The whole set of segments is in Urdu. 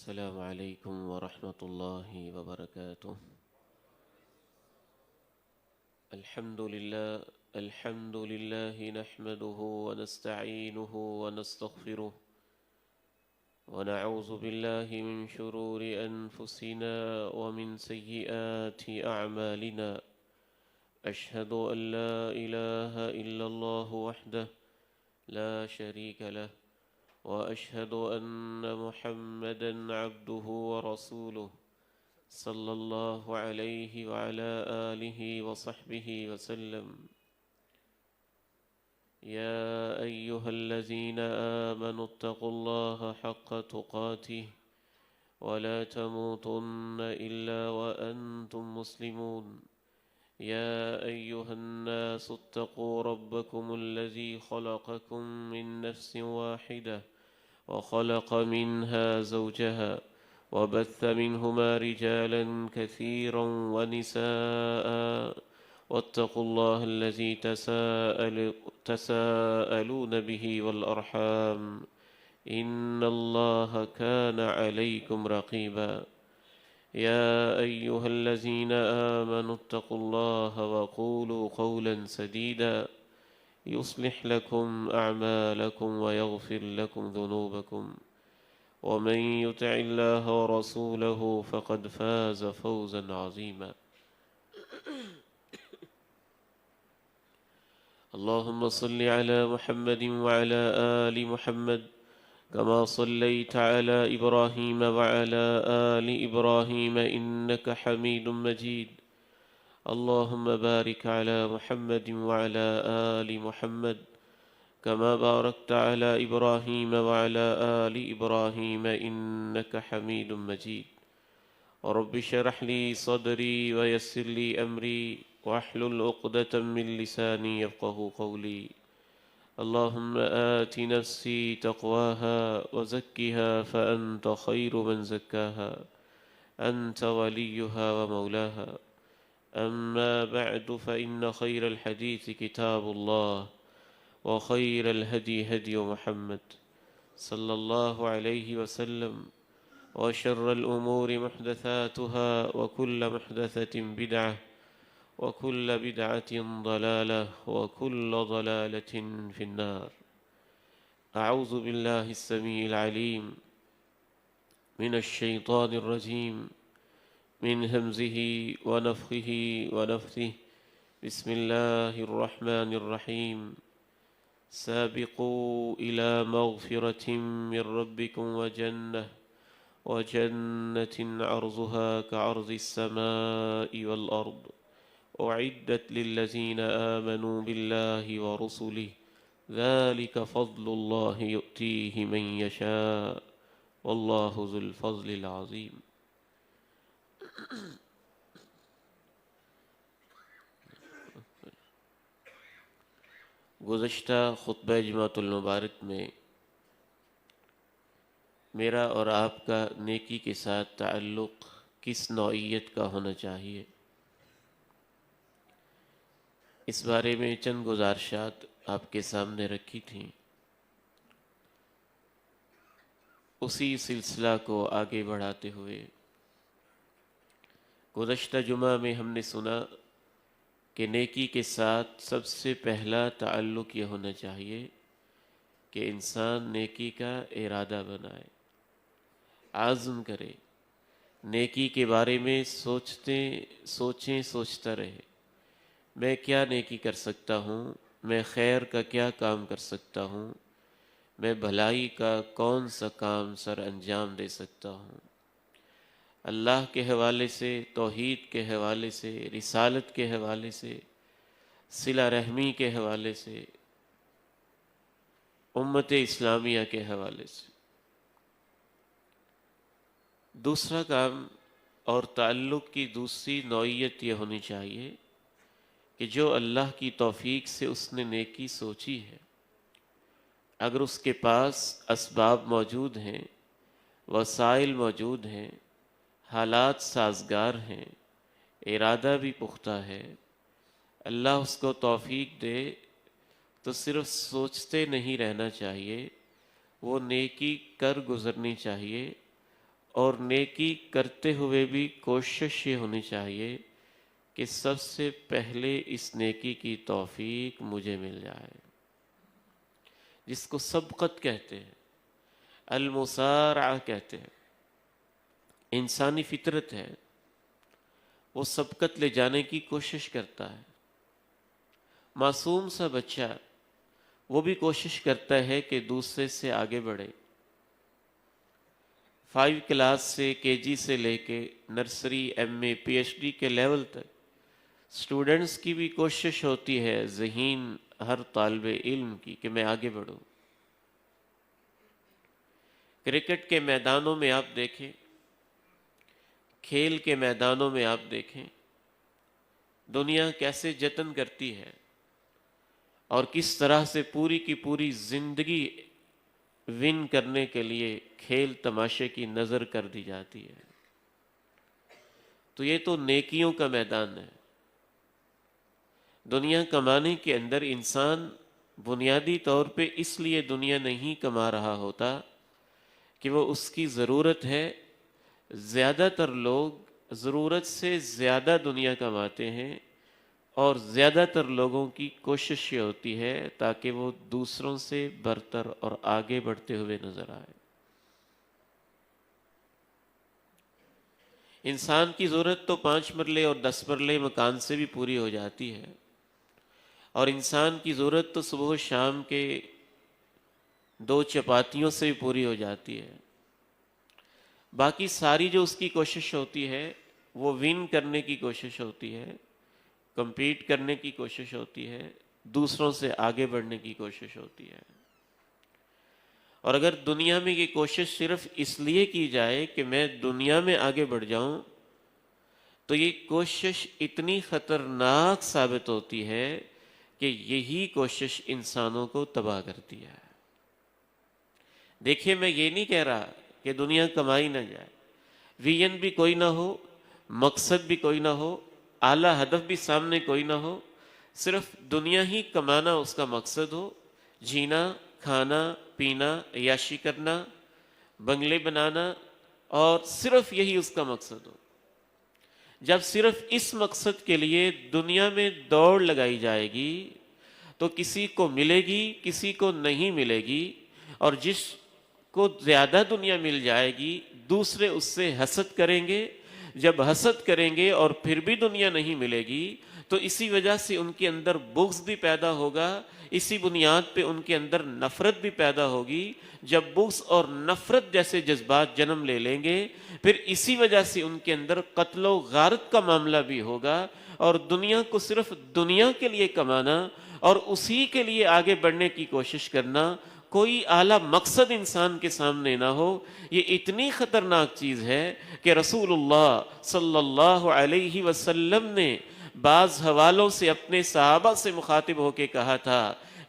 السلام عليكم ورحمة الله وبركاته. الحمد لله نحمده ونستعينه ونستغفره ونعوذ بالله من شرور أنفسنا ومن سيئات أعمالنا. أشهد أن لا إله إلا الله وحده لا شريك له، وأشهد أن محمدًا عبده ورسوله صلى الله عليه وعلى آله وصحبه وسلم. يا أيها الذين آمنوا اتقوا الله حق تقاته ولا تموتن إلا وأنتم مسلمون. يا أيها الناس اتقوا ربكم الذي خلقكم من نفس واحدة وخلق منها زوجها وبث منهما رجالا كثيرا ونساء، واتقوا الله الذي تساءلون به والأرحام إن الله كان عليكم رقيبا. يا أيها الذين آمنوا اتقوا الله وقولوا قولا سديدا يصلح لكم أعمالكم ويغفر لكم ذنوبكم، ومن يطع الله ورسوله فقد فاز فوزا عظيما. اللهم صل على محمد وعلى آل محمد كما صليت على إبراهيم وعلى آل إبراهيم إنك حميد مجيد. اللهم بارك على محمد وعلى آل محمد كما باركت على إبراهيم وعلى آل إبراهيم إنك حميد مجيد. رب اشرح لي صدري ويسر لي أمري واحلل عقدة من لساني يفقهوا قولي. اللهم آت نفسي تقواها وزكها فأنت خير من زكاها، أنت وليها ومولاها. أما بعد، فإن خير الحديث كتاب الله، وخير الهدي هدي محمد صلى الله عليه وسلم، وشر الأمور محدثاتها، وكل محدثة بدعة، وكل بدعة ضلالة، وكل ضلالة في النار. أعوذ بالله السميع العليم من الشيطان الرجيم من همزه ونفخه ونفثه. بسم الله الرحمن الرحيم. سابقوا إلى مغفرة من ربكم وجنة عرضها كعرض السماء والأرض أعدت للذين آمنوا بالله ورسله ذلك فضل الله يؤتيه من يشاء والله ذو الفضل العظيم. گزشتہ خطبہ جمعۃ المبارک میں میرا اور آپ کا نیکی کے ساتھ تعلق کس نوعیت کا ہونا چاہیے، اس بارے میں چند گزارشات آپ کے سامنے رکھی تھیں. اسی سلسلہ کو آگے بڑھاتے ہوئے گزشتہ جمعہ میں ہم نے سنا کہ نیکی کے ساتھ سب سے پہلا تعلق یہ ہونا چاہیے کہ انسان نیکی کا ارادہ بنائے، عزم کرے، نیکی کے بارے میں سوچتا رہے. میں کیا نیکی کر سکتا ہوں، میں خیر کا کیا کام کر سکتا ہوں، میں بھلائی کا کون سا کام سر انجام دے سکتا ہوں. اللہ کے حوالے سے، توحید کے حوالے سے، رسالت کے حوالے سے، صلہ رحمی کے حوالے سے، امت اسلامیہ کے حوالے سے. دوسرا کام اور تعلق کی دوسری نوعیت یہ ہونی چاہیے کہ جو اللہ کی توفیق سے اس نے نیکی سوچی ہے، اگر اس کے پاس اسباب موجود ہیں، وسائل موجود ہیں، حالات سازگار ہیں، ارادہ بھی پختہ ہے، اللہ اس کو توفیق دے تو صرف سوچتے نہیں رہنا چاہیے، وہ نیکی کر گزرنی چاہیے اور نیکی کرتے ہوئے بھی کوشش یہ ہونی چاہیے کہ سب سے پہلے اس نیکی کی توفیق مجھے مل جائے، جس کو سبقت کہتے ہیں، المسارعہ کہتے ہیں۔ انسانی فطرت ہے، وہ سبقت لے جانے کی کوشش کرتا ہے۔ معصوم سا بچہ وہ بھی کوشش کرتا ہے کہ دوسرے سے آگے بڑھے۔ 5 کلاس سے KG سے لے کے نرسری، MA، PhD کے لیول تک اسٹوڈنٹس کی بھی کوشش ہوتی ہے، ذہین ہر طالب علم کی، کہ میں آگے بڑھوں۔ کرکٹ کے میدانوں میں آپ دیکھیں، کھیل کے میدانوں میں آپ دیکھیں، دنیا کیسے جتن کرتی ہے اور کس طرح سے پوری کی پوری زندگی ون کرنے کے لیے کھیل تماشے کی نظر کر دی جاتی ہے۔ تو یہ تو نیکیوں کا میدان ہے۔ دنیا کمانے کے اندر انسان بنیادی طور پہ اس لیے دنیا نہیں کما رہا ہوتا کہ وہ اس کی ضرورت ہے۔ زیادہ تر لوگ ضرورت سے زیادہ دنیا کماتے ہیں، اور زیادہ تر لوگوں کی کوشش یہ ہوتی ہے تاکہ وہ دوسروں سے برتر اور آگے بڑھتے ہوئے نظر آئے۔ انسان کی ضرورت تو 5 مرلے اور 10 مرلے مکان سے بھی پوری ہو جاتی ہے، اور انسان کی ضرورت تو صبح و شام کے 2 چپاتیوں سے بھی پوری ہو جاتی ہے۔ باقی ساری جو اس کی کوشش ہوتی ہے وہ ون کرنے کی کوشش ہوتی ہے، کمپیٹ کرنے کی کوشش ہوتی ہے، دوسروں سے آگے بڑھنے کی کوشش ہوتی ہے۔ اور اگر دنیا میں یہ کوشش صرف اس لیے کی جائے کہ میں دنیا میں آگے بڑھ جاؤں، تو یہ کوشش اتنی خطرناک ثابت ہوتی ہے کہ یہی کوشش انسانوں کو تباہ کرتی ہے۔ دیکھیے، میں یہ نہیں کہہ رہا کہ دنیا کمائی نہ جائے، ویژن بھی کوئی نہ ہو، مقصد بھی کوئی نہ ہو، اعلیٰ ہدف بھی سامنے کوئی نہ ہو، صرف دنیا ہی کمانا اس کا مقصد ہو، جینا، کھانا، پینا، عیاشی کرنا، بنگلے بنانا، اور صرف یہی اس کا مقصد ہو۔ جب صرف اس مقصد کے لیے دنیا میں دوڑ لگائی جائے گی تو کسی کو ملے گی، کسی کو نہیں ملے گی، اور جس کو زیادہ دنیا مل جائے گی دوسرے اس سے حسد کریں گے۔ جب حسد کریں گے اور پھر بھی دنیا نہیں ملے گی تو اسی وجہ سے ان کے اندر بغض بھی پیدا ہوگا، اسی بنیاد پہ ان کے اندر نفرت بھی پیدا ہوگی۔ جب بغض اور نفرت جیسے جذبات جنم لے لیں گے پھر اسی وجہ سے ان کے اندر قتل و غارت کا معاملہ بھی ہوگا، اور دنیا کو صرف دنیا کے لیے کمانا اور اسی کے لیے آگے بڑھنے کی کوشش کرنا، کوئی اعلیٰ مقصد انسان کے سامنے نہ ہو، یہ اتنی خطرناک چیز ہے کہ رسول اللہ صلی اللہ علیہ وسلم نے بعض حوالوں سے اپنے صحابہ سے مخاطب ہو کے کہا تھا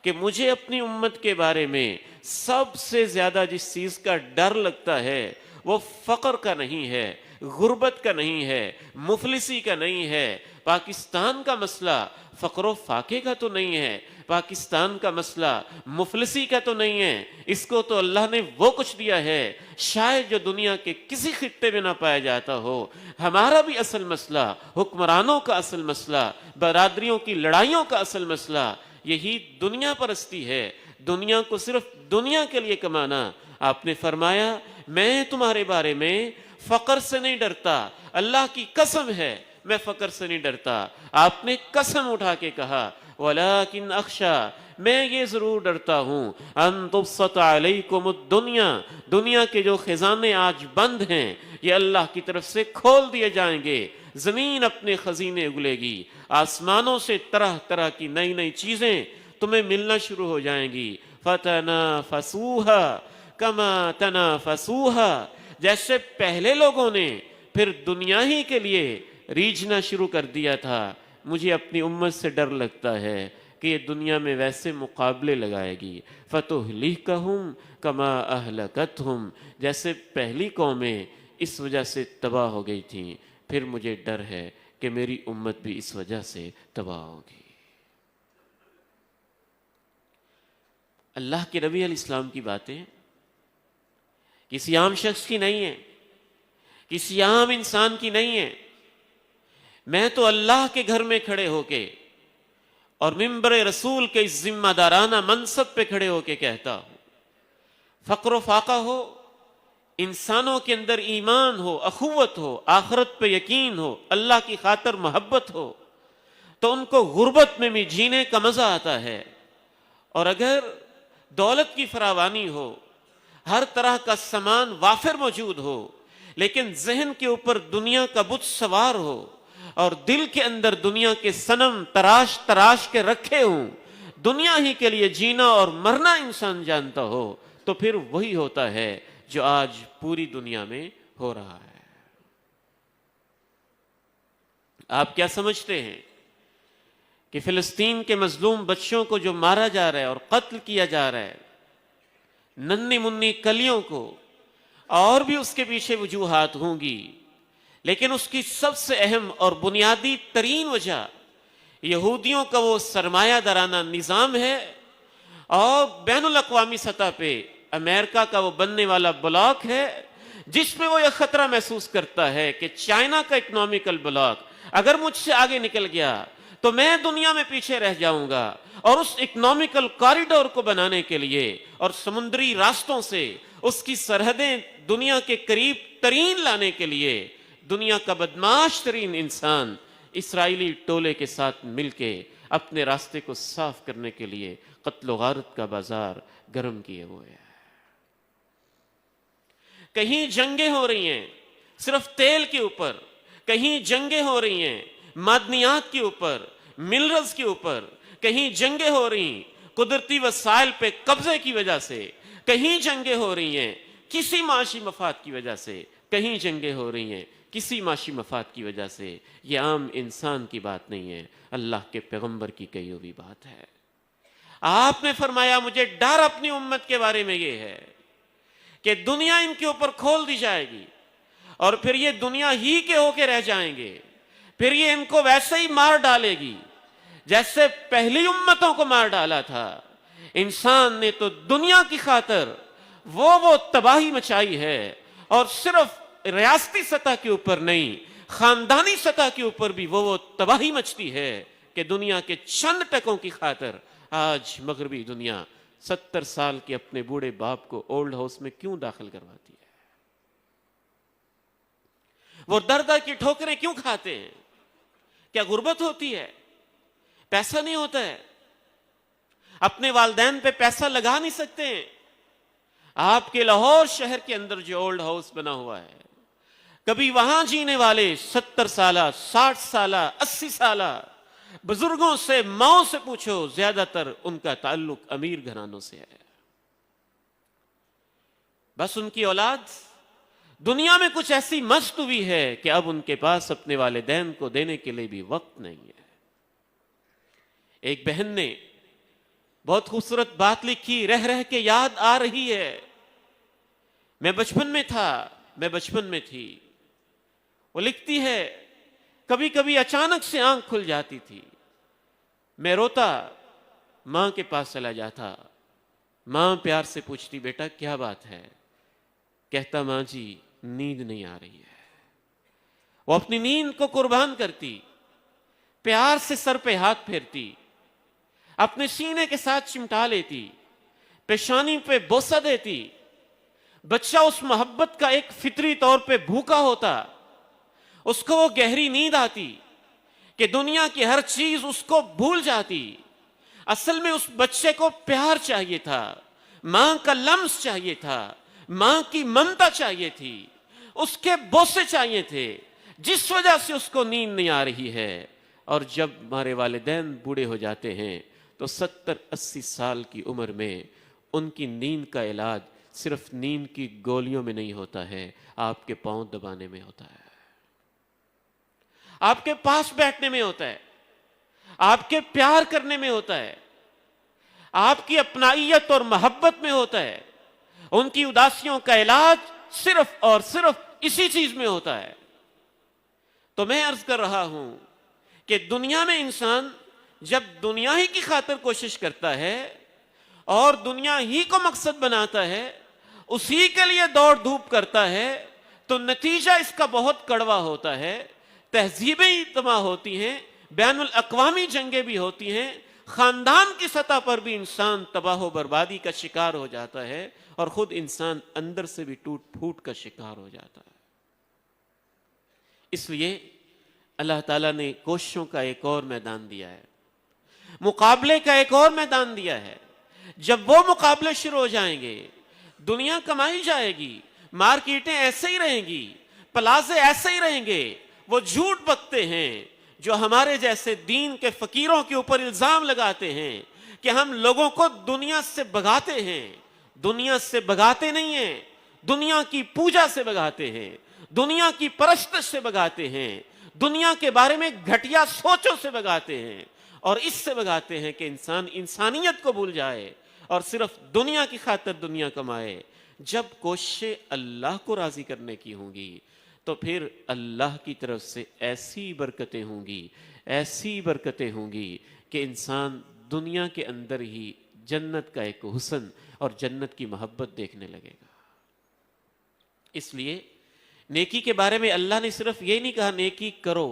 کہ مجھے اپنی امت کے بارے میں سب سے زیادہ جس چیز کا ڈر لگتا ہے وہ فقر کا نہیں ہے، غربت کا نہیں ہے، مفلسی کا نہیں ہے۔ پاکستان کا مسئلہ فقر و فاقے کا تو نہیں ہے، پاکستان کا مسئلہ مفلسی کا تو نہیں ہے، اس کو تو اللہ نے وہ کچھ دیا ہے شاید جو دنیا کے کسی خطے میں نہ پایا جاتا ہو۔ ہمارا بھی اصل مسئلہ، حکمرانوں کا اصل مسئلہ، برادریوں کی لڑائیوں کا اصل مسئلہ یہی دنیا پرستی ہے، دنیا کو صرف دنیا کے لیے کمانا۔ آپ نے فرمایا میں تمہارے بارے میں فقر سے نہیں ڈرتا، اللہ کی قسم ہے میں فقر سے نہیں ڈرتا۔ آپ نے قسم اٹھا کے کہا وَلَكِنْ أَخْشَى، میں یہ ضرور ڈرتا ہوں أَن تُبْسَطَ عَلَيْكُمُ الدُّنْيَا، دنیا کے جو خزانے آج بند ہیں یہ اللہ کی طرف سے کھول دیے جائیں گے، زمین اپنے خزینے اگلے گی، آسمانوں سے طرح طرح کی نئی نئی چیزیں تمہیں ملنا شروع ہو جائیں گی۔ فَتَنَافَسُوهَا كَمَا تَنَافَسُوهَا، جیسے پہلے لوگوں نے پھر دنیا ہی کے لیے ریجھنا شروع کر دیا تھا، مجھے اپنی امت سے ڈر لگتا ہے کہ یہ دنیا میں ویسے مقابلے لگائے گی۔ فَتُهْلِكَهُمْ كَمَا أَهْلَكَتْهُمْ، جیسے پہلی قومیں اس وجہ سے تباہ ہو گئی تھیں، پھر مجھے ڈر ہے کہ میری امت بھی اس وجہ سے تباہ ہوگی۔ اللہ کے نبی علیہ السلام کی باتیں کسی عام شخص کی نہیں ہیں۔ کسی عام انسان کی نہیں ہے. میں تو اللہ کے گھر میں کھڑے ہو کے اور منبر رسول کے اس ذمہ دارانہ منصب پہ کھڑے ہو کے کہتا ہوں، فقر و فاقہ ہو، انسانوں کے اندر ایمان ہو، اخوت ہو، آخرت پہ یقین ہو، اللہ کی خاطر محبت ہو، تو ان کو غربت میں بھی جینے کا مزہ آتا ہے. اور اگر دولت کی فراوانی ہو، ہر طرح کا سامان وافر موجود ہو، لیکن ذہن کے اوپر دنیا کا بت سوار ہو اور دل کے اندر دنیا کے صنم تراش تراش کے رکھے ہوں، دنیا ہی کے لیے جینا اور مرنا انسان جانتا ہو، تو پھر وہی ہوتا ہے جو آج پوری دنیا میں ہو رہا ہے. آپ کیا سمجھتے ہیں کہ فلسطین کے مظلوم بچوں کو جو مارا جا رہا ہے اور قتل کیا جا رہا ہے، ننھی منی کلیوں کو، اور بھی اس کے پیچھے وجوہات ہوں گی، لیکن اس کی سب سے اہم اور بنیادی ترین وجہ یہودیوں کا وہ سرمایہ دارانہ نظام ہے، اور بین الاقوامی سطح پہ امریکہ کا وہ بننے والا بلاک ہے، جس میں وہ یہ خطرہ محسوس کرتا ہے کہ چائنا کا اکنامیکل بلاک اگر مجھ سے آگے نکل گیا تو میں دنیا میں پیچھے رہ جاؤں گا، اور اس اکنامیکل کاریڈور کو بنانے کے لیے اور سمندری راستوں سے اس کی سرحدیں دنیا کے قریب ترین لانے کے لیے دنیا کا بدمعاش ترین انسان اسرائیلی ٹولے کے ساتھ مل کے اپنے راستے کو صاف کرنے کے لیے قتل و غارت کا بازار گرم کیے ہوئے ہیں. کہیں جنگیں ہو رہی ہیں صرف تیل کے اوپر، کہیں جنگیں ہو رہی ہیں معدنیات کے اوپر، منرلز کے اوپر، کہیں جنگیں ہو رہی ہیں قدرتی وسائل پہ قبضے کی وجہ سے، کہیں جنگیں ہو رہی ہیں کسی معاشی مفاد کی وجہ سے، کہیں جنگیں ہو رہی ہیں کسی معاشی مفاد کی وجہ سے. یہ عام انسان کی بات نہیں ہے، اللہ کے پیغمبر کی کہی ہوئی بات ہے. آپ نے فرمایا مجھے ڈر اپنی امت کے بارے میں یہ ہے کہ دنیا ان کے اوپر کھول دی جائے گی، اور پھر یہ دنیا ہی کے ہو کے رہ جائیں گے، پھر یہ ان کو ویسے ہی مار ڈالے گی جیسے پہلی امتوں کو مار ڈالا تھا. انسان نے تو دنیا کی خاطر وہ تباہی مچائی ہے، اور صرف ریاستی سطح کے اوپر نہیں، خاندانی سطح کے اوپر بھی وہ تباہی مچتی ہے کہ دنیا کے چند ٹکوں کی خاطر آج مغربی دنیا 70 سال کے اپنے بوڑھے باپ کو اولڈ ہاؤس میں کیوں داخل کرواتی ہے؟ وہ در در کی ٹھوکریں کیوں کھاتے ہیں؟ کیا غربت ہوتی ہے؟ پیسہ نہیں ہوتا ہے؟ اپنے والدین پہ پیسہ لگا نہیں سکتے ہیں؟ آپ کے لاہور شہر کے اندر جو اولڈ ہاؤس بنا ہوا ہے، کبھی وہاں جینے والے 70 سالہ 60 سالہ 80 سالہ بزرگوں سے، ماؤں سے پوچھو، زیادہ تر ان کا تعلق امیر گھرانوں سے ہے. بس ان کی اولاد دنیا میں کچھ ایسی مست ہوئی ہے کہ اب ان کے پاس اپنے والدین کو دینے کے لیے بھی وقت نہیں ہے. ایک بہن نے بہت خوبصورت بات لکھی، رہ رہ کے یاد آ رہی ہے، میں بچپن میں تھا، میں بچپن میں تھی. وہ لکھتی ہے کبھی کبھی اچانک سے آنکھ کھل جاتی تھی، میں روتا، ماں کے پاس چلا جاتا، ماں پیار سے پوچھتی بیٹا کیا بات ہے؟ کہتا ماں جی نیند نہیں آ رہی ہے. وہ اپنی نیند کو قربان کرتی، پیار سے سر پہ ہاتھ پھیرتی، اپنے سینے کے ساتھ چمٹا لیتی، پیشانی پہ بوسہ دیتی. بچہ اس محبت کا ایک فطری طور پہ بھوکا ہوتا، اس کو وہ گہری نیند آتی کہ دنیا کی ہر چیز اس کو بھول جاتی. اصل میں اس بچے کو پیار چاہیے تھا، ماں کا لمس چاہیے تھا، ماں کی ممتا چاہیے تھی، اس کے بوسے چاہیے تھے، جس وجہ سے اس کو نیند نہیں آ رہی ہے. اور جب ہمارے والدین بوڑھے ہو جاتے ہیں تو 70-80 سال کی عمر میں ان کی نیند کا علاج صرف نیند کی گولیوں میں نہیں ہوتا ہے، آپ کے پاؤں دبانے میں ہوتا ہے، آپ کے پاس بیٹھنے میں ہوتا ہے، آپ کے پیار کرنے میں ہوتا ہے، آپ کی اپنائیت اور محبت میں ہوتا ہے. ان کی اداسیوں کا علاج صرف اور صرف اسی چیز میں ہوتا ہے. تو میں عرض کر رہا ہوں کہ دنیا میں انسان جب دنیا ہی کی خاطر کوشش کرتا ہے اور دنیا ہی کو مقصد بناتا ہے، اسی کے لیے دوڑ دھوپ کرتا ہے، تو نتیجہ اس کا بہت کڑوا ہوتا ہے، تہذیبیں تباہ ہوتی ہیں، بین الاقوامی جنگیں بھی ہوتی ہیں، خاندان کی سطح پر بھی انسان تباہ و بربادی کا شکار ہو جاتا ہے، اور خود انسان اندر سے بھی ٹوٹ پھوٹ کا شکار ہو جاتا ہے۔ اس لیے اللہ تعالیٰ نے کوششوں کا ایک اور میدان دیا ہے، مقابلے کا ایک اور میدان دیا ہے۔ جب وہ مقابلے شروع ہو جائیں گے، دنیا کمائی جائے گی، مارکیٹیں ایسے ہی رہیں گی، پلازے ایسے ہی رہیں گے۔ وہ جھوٹ بکتے ہیں جو ہمارے جیسے دین کے فقیروں کے اوپر الزام لگاتے ہیں کہ ہم لوگوں کو دنیا سے بھگاتے ہیں۔ دنیا سے بھگاتے نہیں ہیں، دنیا کی پوجا سے بھگاتے ہیں، دنیا کی پرستش سے بھگاتے ہیں، دنیا کے بارے میں گھٹیا سوچوں سے بھگاتے ہیں، اور اس سے بھگاتے ہیں کہ انسان انسانیت کو بھول جائے اور صرف دنیا کی خاطر دنیا کمائے۔ جب کوششیں اللہ کو راضی کرنے کی ہوں گی تو پھر اللہ کی طرف سے ایسی برکتیں ہوں گی، ایسی برکتیں ہوں گی کہ انسان دنیا کے اندر ہی جنت کا ایک حسن اور جنت کی محبت دیکھنے لگے گا۔ اس لیے نیکی کے بارے میں اللہ نے صرف یہ نہیں کہا نیکی کرو،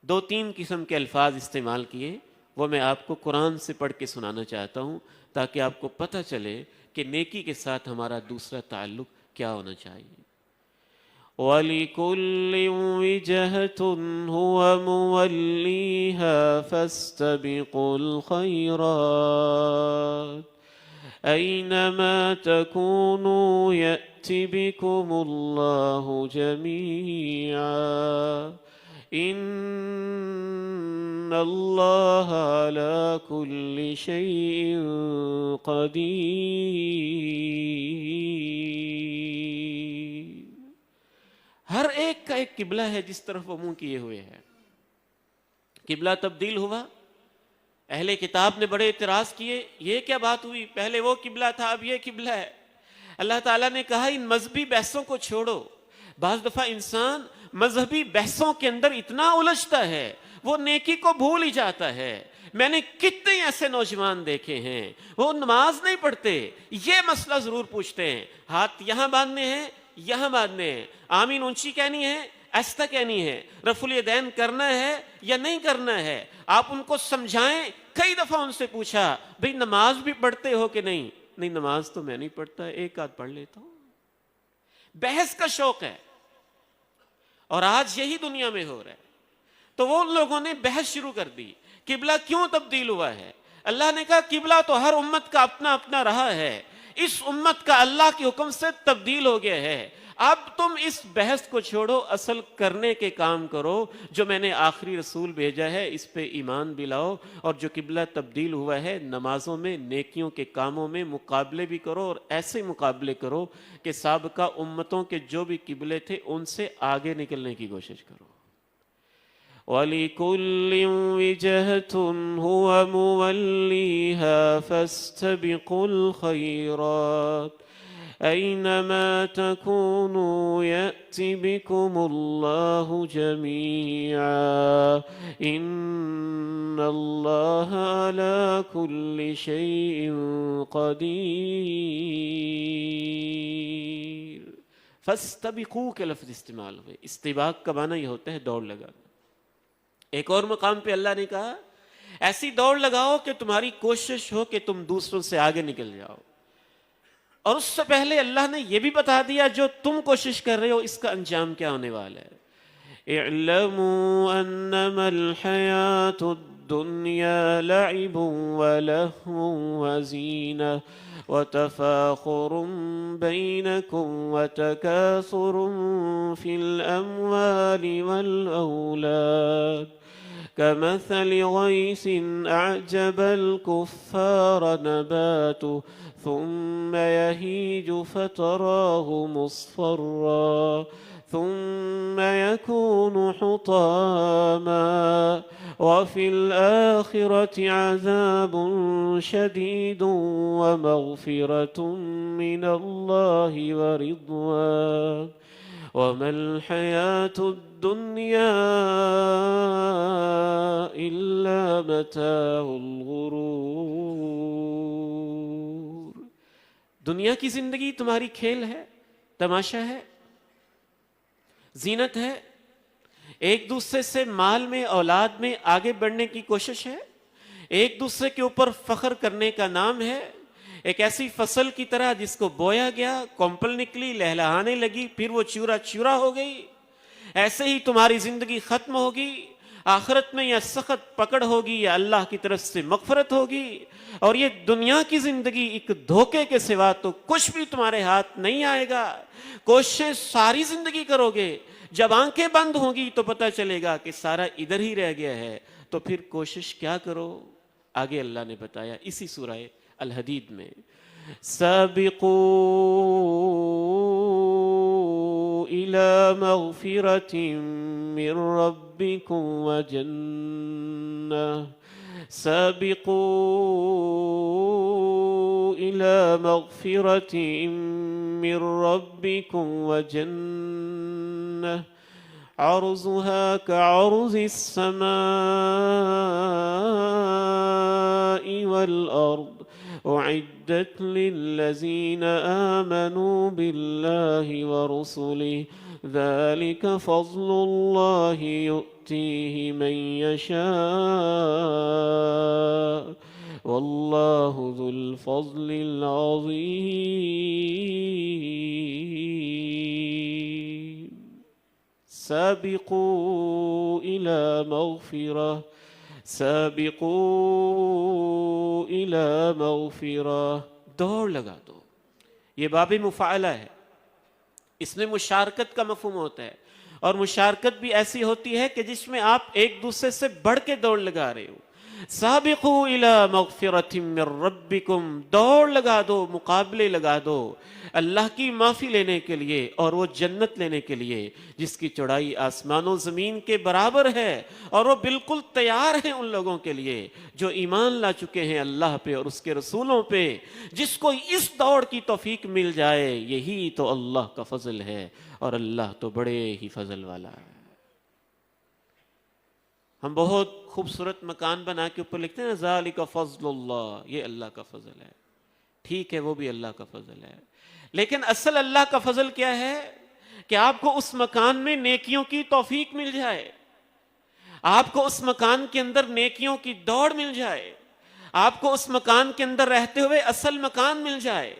دو تین قسم کے الفاظ استعمال کیے، وہ میں آپ کو قرآن سے پڑھ کے سنانا چاہتا ہوں تاکہ آپ کو پتہ چلے کہ نیکی کے ساتھ ہمارا دوسرا تعلق کیا ہونا چاہیے۔ وَلِكُلِّ وِجْهَةٌ هُوَ مُوَلِّيهَا فَاسْتَبِقُوا الْخَيْرَاتِ أَيْنَمَا تَكُونُوا يَأْتِ بِكُمُ اللَّهُ جَمِيعًا إِنَّ اللَّهَ عَلَى كُلِّ شَيْءٍ قَدِيرٌ۔ ہر ایک کا ایک قبلہ ہے جس طرف وہ منہ کیے ہوئے ہے۔ قبلہ تبدیل ہوا، اہل کتاب نے بڑے اعتراض کیے، یہ کیا بات ہوئی، پہلے وہ قبلہ تھا اب یہ قبلہ ہے۔ اللہ تعالیٰ نے کہا ان مذہبی بحثوں کو چھوڑو۔ بعض دفعہ انسان مذہبی بحثوں کے اندر اتنا الجھتا ہے وہ نیکی کو بھول ہی جاتا ہے۔ میں نے کتنے ایسے نوجوان دیکھے ہیں وہ نماز نہیں پڑھتے، یہ مسئلہ ضرور پوچھتے ہیں، ہاتھ یہاں باندھنے ہیں یہاں باندھنے ہیں، آمین اونچی کہنی ہے ایسا کہنی ہے، رفع الیدین کرنا ہے یا نہیں کرنا ہے، آپ ان کو سمجھائیں۔ کئی دفعہ ان سے پوچھا بھئی نماز بھی پڑھتے ہو کہ نہیں؟ نہیں نماز تو میں نہیں پڑھتا، ایک آدھ پڑھ لیتا ہوں۔ بحث کا شوق ہے، اور آج یہی دنیا میں ہو رہا ہے۔ تو وہ ان لوگوں نے بحث شروع کر دی، قبلہ کیوں تبدیل ہوا ہے؟ اللہ نے کہا قبلہ تو ہر امت کا اپنا اپنا رہا ہے، اس امت کا اللہ کے حکم سے تبدیل ہو گیا ہے۔ اب تم اس بحث کو چھوڑو، اصل کرنے کے کام کرو، جو میں نے آخری رسول بھیجا ہے اس پہ ایمان بھی لاؤ، اور جو قبلہ تبدیل ہوا ہے نمازوں میں نیکیوں کے کاموں میں مقابلے بھی کرو، اور ایسے مقابلے کرو کہ سابقہ امتوں کے جو بھی قبلے تھے ان سے آگے نکلنے کی کوشش کرو۔ وَلِكُلِّ وِجْهَةٌ هُوَ مُوَلِّيهَا فَاسْتَبِقُوا الْخَيْرَاتِ أَيْنَمَا تَكُونُوا يَأْتِ بِكُمُ اللَّهُ جَمِيعًا إِنَّ اللَّهَ عَلَى كُلِّ شَيْءٍ قَدِيرٌ۔ فَاسْتَبِقُوا کے لفظ استعمال ہوئے، استباق کا معنی یہ ہوتا ہے دوڑ لگانا۔ ایک اور مقام پہ اللہ نے کہا ایسی دوڑ لگاؤ کہ تمہاری کوشش ہو کہ تم دوسروں سے آگے نکل جاؤ، اور اس سے پہلے اللہ نے یہ بھی بتا دیا جو تم کوشش کر رہے ہو اس کا انجام کیا ہونے والا ہے۔ اعلموا انما الحیات الدنیا لعب ولہو وزینہ وتفاخر بینکم وتکاثر فی الاموال والاولاد كمثل غيث أعجب الكفار نباته ثم يهيج فتراه مصفرا ثم يكون حطاما وفي الآخرة عذاب شديد ومغفرة من الله ورضوان وما الحياة الدنيا إلا متاع الغرور۔ دنیا کی زندگی تمہاری کھیل ہے، تماشا ہے، زینت ہے، ایک دوسرے سے مال میں اولاد میں آگے بڑھنے کی کوشش ہے، ایک دوسرے کے اوپر فخر کرنے کا نام ہے، ایک ایسی فصل کی طرح جس کو بویا گیا، کمپل نکلی، لہلہانے لگی، پھر وہ چورا چورا ہو گئی، ایسے ہی تمہاری زندگی ختم ہوگی، آخرت میں یا سخت پکڑ ہوگی یا اللہ کی طرف سے مغفرت ہوگی، اور یہ دنیا کی زندگی ایک دھوکے کے سوا تو کچھ بھی تمہارے ہاتھ نہیں آئے گا۔ کوششیں ساری زندگی کرو گے، جب آنکھیں بند ہوں گی تو پتہ چلے گا کہ سارا ادھر ہی رہ گیا ہے، تو پھر کوشش کیا کرو؟ آگے اللہ نے بتایا اسی سورہ الحدید میں، سابقوا إلى مغفرة من ربكم وجنة سابقوا إلى مغفرة من ربكم وجنة عرضها كعرض السماء والأرض أعدت للذين آمنوا بالله ورسله ذلك فضل الله يؤتيه من يشاء والله ذو الفضل العظيم سابقوا إلى مغفرة سابقوا الى مغفرہ، دوڑ لگا دو، یہ باب مفاعلہ ہے، اس میں مشارکت کا مفہوم ہوتا ہے، اور مشارکت بھی ایسی ہوتی ہے کہ جس میں آپ ایک دوسرے سے بڑھ کے دوڑ لگا رہے ہو۔ سابقوا الى مغفرۃ من ربکم، دوڑ لگا دو، مقابلے لگا دو اللہ کی معافی لینے کے لیے اور وہ جنت لینے کے لیے جس کی چوڑائی آسمان و زمین کے برابر ہے، اور وہ بالکل تیار ہیں ان لوگوں کے لیے جو ایمان لا چکے ہیں اللہ پہ اور اس کے رسولوں پہ۔ جس کو اس دوڑ کی توفیق مل جائے، یہی تو اللہ کا فضل ہے، اور اللہ تو بڑے ہی فضل والا ہے۔ ہم بہت خوبصورت مکان بنا کے اوپر لکھتے ہیں ذالک فضل اللہ، یہ اللہ کا فضل ہے، ٹھیک ہے وہ بھی اللہ کا فضل ہے، لیکن اصل اللہ کا فضل کیا ہے کہ آپ کو اس مکان میں نیکیوں کی توفیق مل جائے، آپ کو اس مکان کے اندر نیکیوں کی دوڑ مل جائے، آپ کو اس مکان کے اندر رہتے ہوئے اصل مکان مل جائے،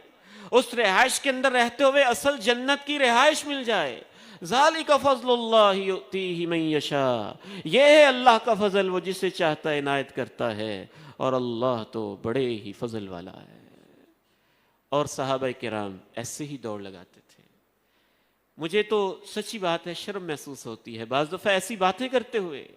اس رہائش کے اندر رہتے ہوئے اصل جنت کی رہائش مل جائے۔ ذالک فضل اللہ یؤتیہ من یشاء، یہ ہے اللہ کا فضل، وہ جسے چاہتا ہے عنایت کرتا ہے، اور اللہ تو بڑے ہی فضل والا ہے۔ اور صحابہ کرام ایسے ہی دوڑ لگاتے تھے۔ مجھے تو سچی بات ہے شرم محسوس ہوتی ہے بعض دفعہ ایسی باتیں کرتے ہوئے،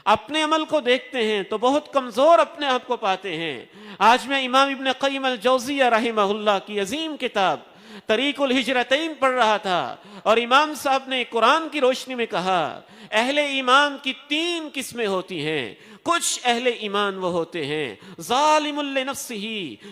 اپنے عمل کو دیکھتے ہیں تو بہت کمزور اپنے آپ کو پاتے ہیں۔ آج میں امام ابن قیم الجوزیہ رحمہ اللہ کی عظیم کتاب طریق الہجرتین پڑھ رہا تھا، اور امام صاحب نے قرآن کی روشنی میں کہا اہل ایمان کی 3 قسمیں ہوتی ہیں۔ کچھ اہل ایمان وہ ہوتے ہیں ظالم لنفسہ،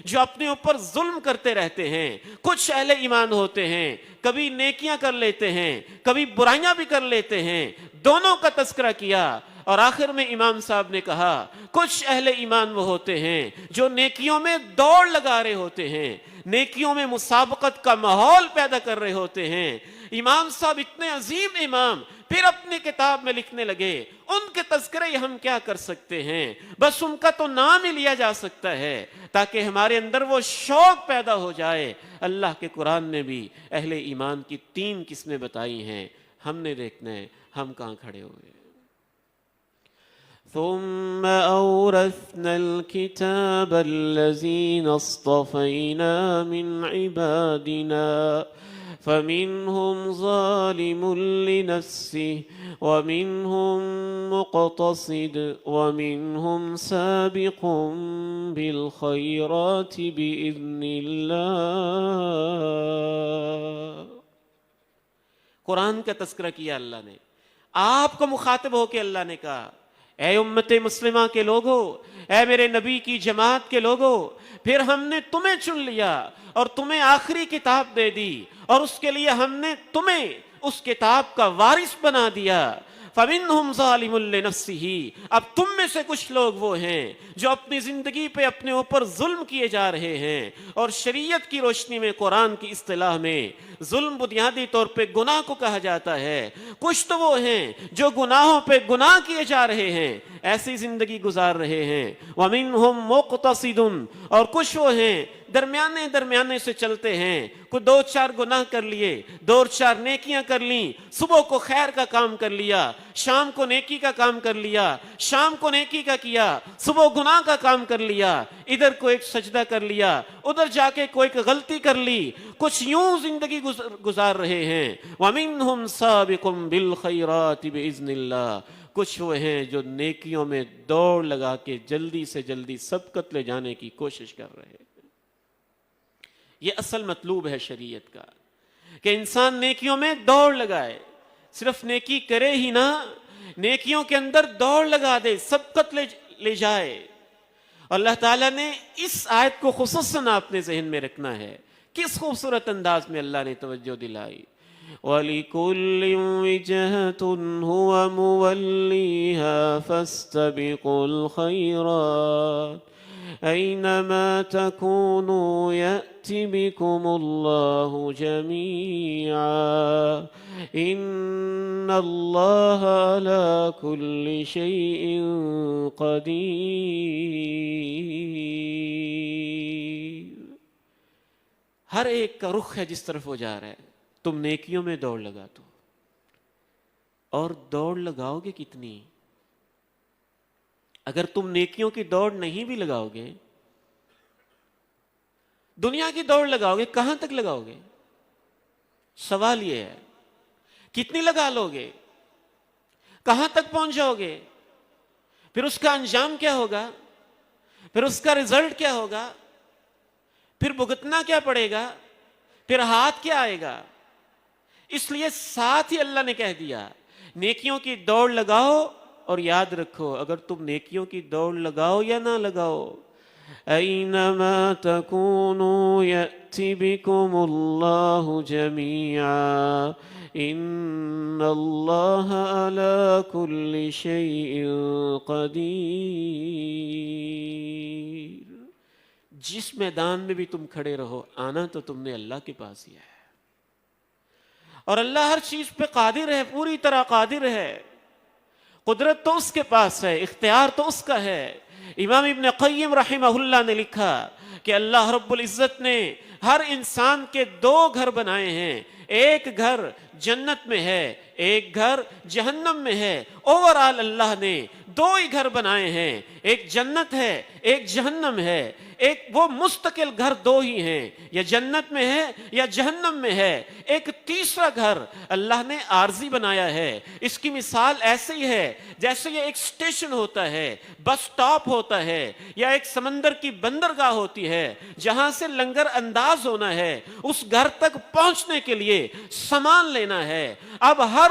جو اپنے اوپر ظلم کرتے رہتے ہیں۔ کچھ اہل ایمان ہوتے ہیں کبھی نیکیاں کر لیتے ہیں کبھی برائیاں بھی کر لیتے ہیں، دونوں کا تذکرہ کیا، اور آخر میں امام صاحب نے کہا کچھ اہل ایمان وہ ہوتے ہیں جو نیکیوں میں دوڑ لگا رہے ہوتے ہیں، نیکیوں میں مسابقت کا ماحول پیدا کر رہے ہوتے ہیں۔ امام صاحب اتنے عظیم امام پھر اپنی کتاب میں لکھنے لگے ان کے تذکرے ہم کیا کر سکتے ہیں، بس ان کا تو نام ہی لیا جا سکتا ہے تاکہ ہمارے اندر وہ شوق پیدا ہو جائے۔ اللہ کے قرآن نے بھی اہل ایمان کی 3 قسمیں بتائی ہیں، ہم نے دیکھنا ہے ہم کہاں کھڑے ہوئے۔ ثم أورثنا الكتاب الذين اصطفينا من عبادنا فمنهم ظالم لنفسه ومنهم مقتصد ومنهم سابق بالخيرات بإذن الله۔ قرآن کا تذکرہ کیا اللہ نے، آپ کو مخاطب ہو کے اللہ نے کہا اے امت مسلمہ کے لوگو، اے میرے نبی کی جماعت کے لوگو، پھر ہم نے تمہیں چن لیا اور تمہیں آخری کتاب دے دی، اور اس کے لیے ہم نے تمہیں اس کتاب کا وارث بنا دیا۔ فَمِنْهُمْ ظَالِمٌ لِنَفْسِهِ، اب تم میں سے کچھ لوگ وہ ہیں جو اپنی زندگی پہ اپنے اوپر ظلم کیے جا رہے ہیں، اور شریعت کی روشنی میں، قرآن کی اصطلاح میں ظلم بنیادی طور پہ گناہ کو کہا جاتا ہے۔ کچھ تو وہ ہیں جو گناہوں پہ گناہ کیے جا رہے ہیں، ایسی زندگی گزار رہے ہیں۔ وَمِنْهُمْ مُقْتَصِدٌ، اور کچھ وہ ہیں درمیانے سے چلتے ہیں، کوئی 2-4 گناہ کر لیے، 2-4 نیکیاں کر لیں، صبح کو خیر کا کام کر لیا، شام کو نیکی کا کام کر لیا، شام کو نیکی کا کیا، صبح گناہ کا کام کر لیا، ادھر کو ایک سجدہ کر لیا، ادھر جا کے کوئی غلطی کر لی، کچھ یوں زندگی گزار رہے ہیں۔ وَمِنْهُمْ سَابِقٌ بِالْخَيْرَاتِ بِإِذْنِ اللَّهِ، کچھ وہ ہیں جو نیکیوں میں دوڑ لگا کے جلدی سے جلدی سبقت لے جانے کی کوشش کر رہے ہیں۔ یہ اصل مطلوب ہے شریعت کا، کہ انسان نیکیوں میں دوڑ لگائے، صرف نیکی کرے ہی نہ، نیکیوں کے اندر دوڑ لگا دے، سبقت لے جائے۔ اور اللہ تعالیٰ نے اس آیت کو خصوصاً اپنے ذہن میں رکھنا ہے، کس خوبصورت انداز میں اللہ نے توجہ دلائی۔ وَلِكُلٍّ وِجْهَةٌ هُوَ مُوَلِّيهَا فَاسْتَبِقُوا الْخَيْرَاتِ أَيْنَمَا تَكُونُوا يَأْتِ بِكُمُ اللَّهُ جَمِيعًا إِنَّ اللَّهَ عَلَى كُلِّ شَيْءٍ قَدِيرٌ۔ ہر ایک کا رخ ہے جس طرف وہ جا رہا ہے، تم نیکیوں میں دوڑ لگا دو، اور دوڑ لگاؤ گے کتنی؟ اگر تم نیکیوں کی دوڑ نہیں بھی لگاؤ گے، دنیا کی دوڑ لگاؤ گے، کہاں تک لگاؤ گے؟ سوال یہ ہے، کتنی لگا لو گے؟ کہاں تک پہنچ جاؤ گے؟ پھر اس کا انجام کیا ہوگا؟ پھر اس کا رزلٹ کیا ہوگا؟ پھر بھگتنا کیا پڑے گا؟ پھر ہاتھ کیا آئے گا؟ اس لیے ساتھ ہی اللہ نے کہہ دیا، نیکیوں کی دوڑ لگاؤ، اور یاد رکھو اگر تم نیکیوں کی دوڑ لگاؤ یا نہ لگاؤ، اینما تکونوا یأتی بکم اللہ جمیعا ان اللہ علی کل شیء قدیر۔ جس میدان میں بھی تم کھڑے رہو، آنا تو تم نے اللہ کے پاس ہی ہے، اور اللہ ہر چیز پہ قادر ہے، پوری طرح قادر ہے۔ قدرت تو اس کے پاس ہے، اختیار تو اس کا ہے۔ امام ابن قیم رحمہ اللہ نے لکھا کہ اللہ رب العزت نے ہر انسان کے 2 گھر بنائے ہیں، ایک گھر جنت میں ہے، ایک گھر جہنم میں ہے۔ اوورآل اللہ نے 2 ہی گھر بنائے ہیں، ایک جنت ہے، ایک جہنم ہے۔ ایک وہ مستقل گھر 2 ہی ہیں، یا جنت میں ہے یا جہنم میں ہے۔ ایک تیسرا گھر اللہ نے عارضی بنایا ہے۔ اس کی مثال ایسے ہی ہے جیسے یہ ایک سٹیشن ہوتا ہے، بس سٹاپ ہوتا ہے، یا ایک سمندر کی بندرگاہ ہوتی ہے جہاں سے لنگر انداز ہونا ہے، اس گھر تک پہنچنے کے لیے سامان لینا ہے۔ اب ہر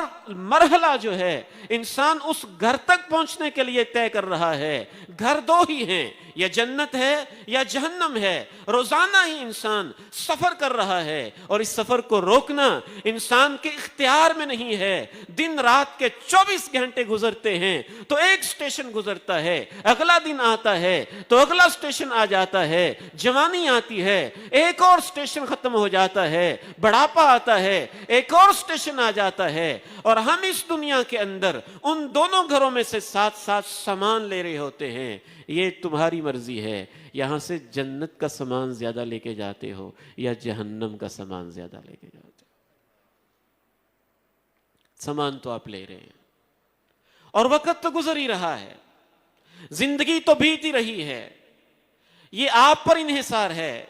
مرحلہ جو ہے انسان اس گھر تک پہنچنے کے لیے طے کر رہا ہے۔ گھر 2 ہی ہیں، یا جنت ہے یا جہنم ہے۔ روزانہ ہی انسان سفر کر رہا ہے، اور اس سفر کو روکنا انسان کے اختیار میں نہیں ہے۔ دن رات کے 24 گھنٹے گزرتے ہیں تو ایک سٹیشن گزرتا ہے، اگلا دن آتا ہے تو اگلا سٹیشن آ جاتا ہے، جوانی آتی ہے ایک اور سٹیشن ختم ہو جاتا ہے، بڑھاپا آتا ہے ایک اور سٹیشن آ جاتا ہے، اور ہم اس دنیا کے اندر ان دونوں گھروں میں سے ساتھ ساتھ سامان لے رہے ہوتے ہیں۔ یہ تمہاری مرضی ہے، یہاں سے جنت کا سامان زیادہ لے کے جاتے ہو یا جہنم کا سامان زیادہ لے کے جاتے ہو۔ سامان تو آپ لے رہے ہیں، اور وقت تو گزر ہی رہا ہے، زندگی تو بیت ہی رہی ہے۔ یہ آپ پر انحصار ہے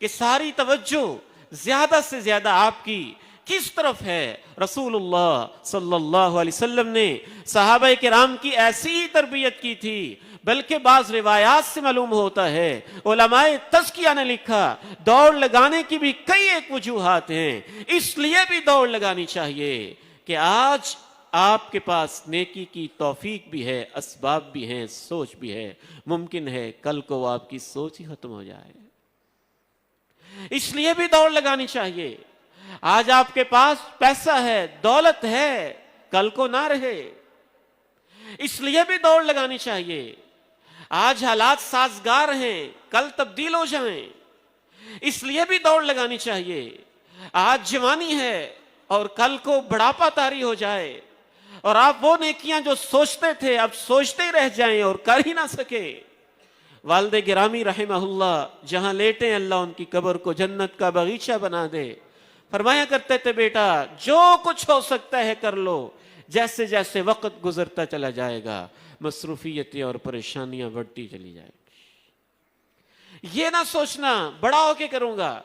کہ ساری توجہ زیادہ سے زیادہ آپ کی کس طرف ہے۔ رسول اللہ صلی اللہ علیہ وسلم نے صحابہ کرام کی ایسی ہی تربیت کی تھی، بلکہ بعض روایات سے معلوم ہوتا ہے، علماء تزکیہ نے لکھا دوڑ لگانے کی بھی کئی ایک وجوہات ہیں۔ اس لیے بھی دوڑ لگانی چاہیے کہ آج آپ کے پاس نیکی کی توفیق بھی ہے، اسباب بھی ہیں، سوچ بھی ہے، ممکن ہے کل کو وہ آپ کی سوچ ہی ختم ہو جائے۔ اس لیے بھی دوڑ لگانی چاہیے۔ آج آپ کے پاس پیسہ ہے، دولت ہے، کل کو نہ رہے۔ اس لیے بھی دوڑ لگانی چاہیے. آج حالات سازگار ہیں، کل تبدیل ہو جائیں، اس لیے بھی دوڑ لگانی چاہیے. آج جوانی ہے اور کل کو بڑھاپا طاری ہو جائے اور آپ وہ نیکیاں جو سوچتے تھے اب سوچتے ہی رہ جائیں اور کر ہی نہ سکے. والد گرامی رحمہ اللہ جہاں لیٹے اللہ ان کی قبر کو جنت کا باغیچہ بنا دے. فرمایا کرتے تھے بیٹا جو کچھ ہو سکتا ہے کر لو، جیسے جیسے وقت گزرتا چلا جائے گا مصروفیتیں اور پریشانیاں بڑھتی چلی جائیں گی. یہ نہ سوچنا بڑا ہو کے کروں گا،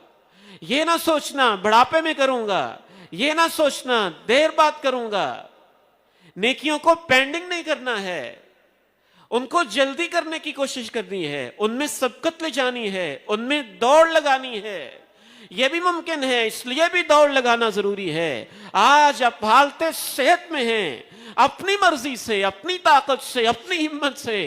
یہ نہ سوچنا بڑھاپے میں کروں گا، یہ نہ سوچنا دیر بعد کروں گا. نیکیوں کو پینڈنگ نہیں کرنا ہے، ان کو جلدی کرنے کی کوشش کرنی ہے، ان میں سبقت لے جانی ہے، ان میں دوڑ لگانی ہے. یہ بھی ممکن ہے، اس لیے بھی دوڑ لگانا ضروری ہے. آج آپ حالت صحت میں ہیں، اپنی مرضی سے، اپنی طاقت سے، اپنی ہمت سے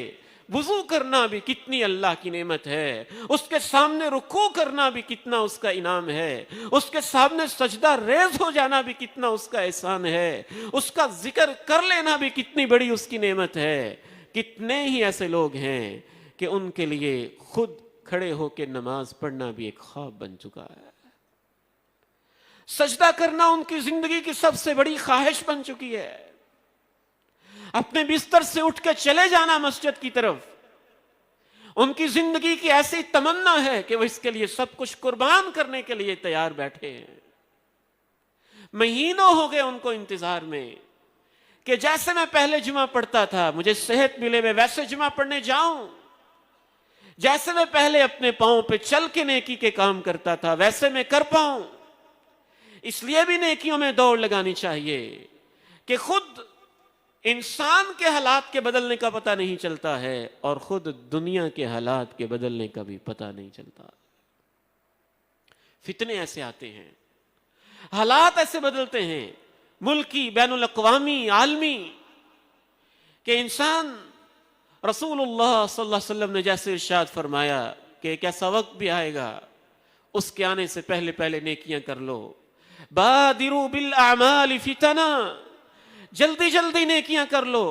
وضو کرنا بھی کتنی اللہ کی نعمت ہے، اس کے سامنے رکوع کرنا بھی کتنا اس کا انعام ہے، اس کے سامنے سجدہ ریز ہو جانا بھی کتنا اس کا احسان ہے، اس کا ذکر کر لینا بھی کتنی بڑی اس کی نعمت ہے. کتنے ہی ایسے لوگ ہیں کہ ان کے لیے خود کھڑے ہو کے نماز پڑھنا بھی ایک خواب بن چکا ہے. سجدہ کرنا ان کی زندگی کی سب سے بڑی خواہش بن چکی ہے. اپنے بستر سے اٹھ کے چلے جانا مسجد کی طرف ان کی زندگی کی ایسی تمنا ہے کہ وہ اس کے لیے سب کچھ قربان کرنے کے لیے تیار بیٹھے ہیں. مہینوں ہو گئے ان کو انتظار میں کہ جیسے میں پہلے جمعہ پڑھتا تھا مجھے صحت ملے میں ویسے جمعہ پڑھنے جاؤں، جیسے میں پہلے اپنے پاؤں پہ چل کے نیکی کے کام کرتا تھا ویسے میں کر پاؤں. اس لیے بھی نیکیوں میں دوڑ لگانی چاہیے کہ خود انسان کے حالات کے بدلنے کا پتہ نہیں چلتا ہے اور خود دنیا کے حالات کے بدلنے کا بھی پتہ نہیں چلتا. فتنے ایسے آتے ہیں، حالات ایسے بدلتے ہیں ملکی، بین الاقوامی، عالمی، کہ انسان رسول اللہ صلی اللہ علیہ وسلم نے جیسے ارشاد فرمایا کہ ایک ایسا وقت بھی آئے گا اس کے آنے سے پہلے پہلے نیکیاں کر لو. بادروا بالاعمال فتنا، جلدی جلدی نیکیاں کر لو.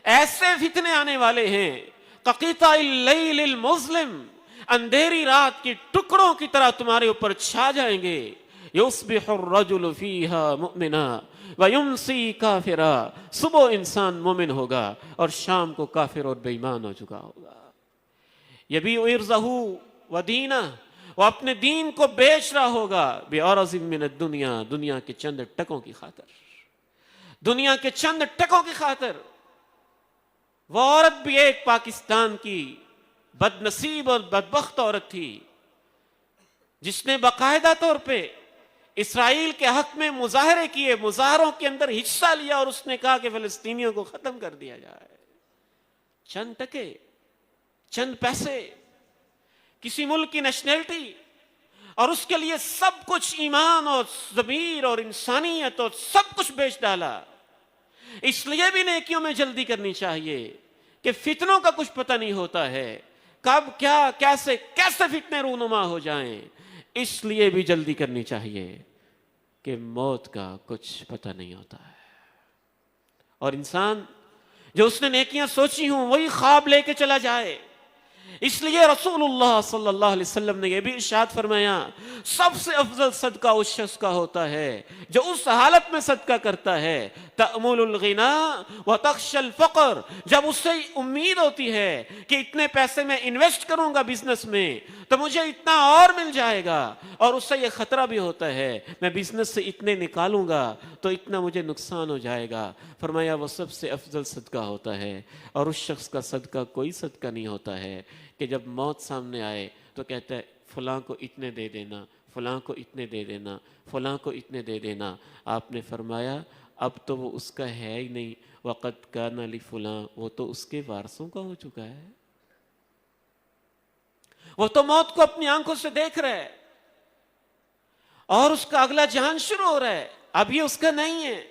ایسے فتنے آنے والے ہیں قطع اللیل المظلم، اندھیری رات کے ٹکڑوں کی طرح تمہارے اوپر چھا جائیں گے. یصبح الرجل فیہا مؤمنا ویمسی کافرا، صبح انسان مومن ہوگا اور شام کو کافر اور بے ایمان ہو چکا ہوگا. یبیع عرضہ ودینہ، وہ اپنے دین کو بیچ رہا ہوگا بعرض من الدنیا، دنیا کے چند ٹکوں کی خاطر، دنیا کے چند ٹکوں کی خاطر. وہ عورت بھی ایک پاکستان کی بد نصیب اور بدبخت عورت تھی جس نے باقاعدہ طور پہ اسرائیل کے حق میں مظاہرے کیے، مظاہروں کے اندر حصہ لیا اور اس نے کہا کہ فلسطینیوں کو ختم کر دیا جائے. چند ٹکے، چند پیسے، کسی ملک کی نیشنلٹی، اور اس کے لیے سب کچھ ایمان اور ضمیر اور انسانیت اور سب کچھ بیچ ڈالا. اس لیے بھی نیکیوں میں جلدی کرنی چاہیے کہ فتنوں کا کچھ پتہ نہیں ہوتا ہے، کب کیا کیسے کیسے فتنے رونما ہو جائیں. اس لیے بھی جلدی کرنی چاہیے کہ موت کا کچھ پتہ نہیں ہوتا ہے. اور انسان جو اس نے نیکیاں سوچی ہوں وہی خواب لے کے چلا جائے. اس لیے رسول اللہ صلی اللہ علیہ وسلم نے یہ بھی ارشاد فرمایا سب سے افضل صدقہ اس شخص کا ہوتا ہے جو اس حالت میں صدقہ کرتا ہے تأمل الغنا وتخشى الفقر، جب اسے امید ہوتی ہے کہ اتنے پیسے میں انویسٹ کروں گا بزنس میں تو مجھے اتنا اور مل جائے گا، اور اس سے یہ خطرہ بھی ہوتا ہے میں بزنس سے اتنے نکالوں گا تو اتنا مجھے نقصان ہو جائے گا. فرمایا وہ سب سے افضل صدقہ ہوتا ہے. اور اس شخص کا صدقہ کوئی صدقہ نہیں ہوتا ہے کہ جب موت سامنے آئے تو کہتا ہے فلاں کو اتنے دے دینا، فلاں کو اتنے دے دینا، فلاں کو اتنے دے دینا. آپ نے فرمایا اب تو وہ اس کا ہے ہی نہیں، وقت کان لفلاں، وہ تو اس کے وارثوں کا ہو چکا ہے. وہ تو موت کو اپنی آنکھوں سے دیکھ رہا ہے اور اس کا اگلا جہان شروع ہو رہا ہے، اب یہ اس کا نہیں ہے.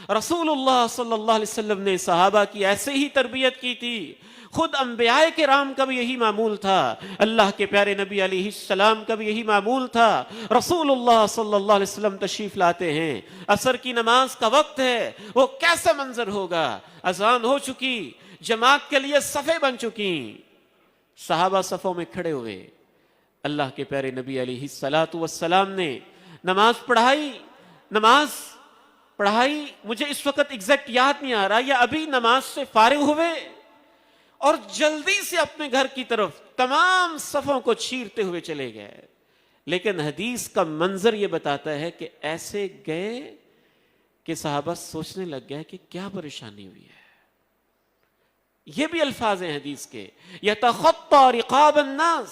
رسول اللہ صلی اللہ علیہ وسلم نے صحابہ کی ایسے ہی تربیت کی تھی. خود انبیاء کرام کا بھی یہی معمول تھا, اللہ کے پیارے نبی علیہ السلام کا بھی یہی معمول تھا. رسول اللہ صلی اللہ علیہ وسلم تشریف لاتے ہیں, عصر کی نماز کا وقت ہے, وہ کیسا منظر ہوگا, اذان ہو چکی, جماعت کے لیے صفیں بن چکی, صحابہ صفوں میں کھڑے ہوئے, اللہ کے پیارے نبی علیہ السلام نے نماز پڑھائی, مجھے اس وقت ایگزیکٹ یاد نہیں آ رہا, یا ابھی نماز سے فارغ ہوئے اور جلدی سے اپنے گھر کی طرف تمام صفوں کو چیرتے ہوئے چلے گئے. لیکن حدیث کا منظر یہ بتاتا ہے کہ ایسے گئے کہ صحابہ سوچنے لگ گئے کہ کیا پریشانی ہوئی ہے. یہ بھی الفاظ ہیں حدیث کے, یتخطی رقاب الناس.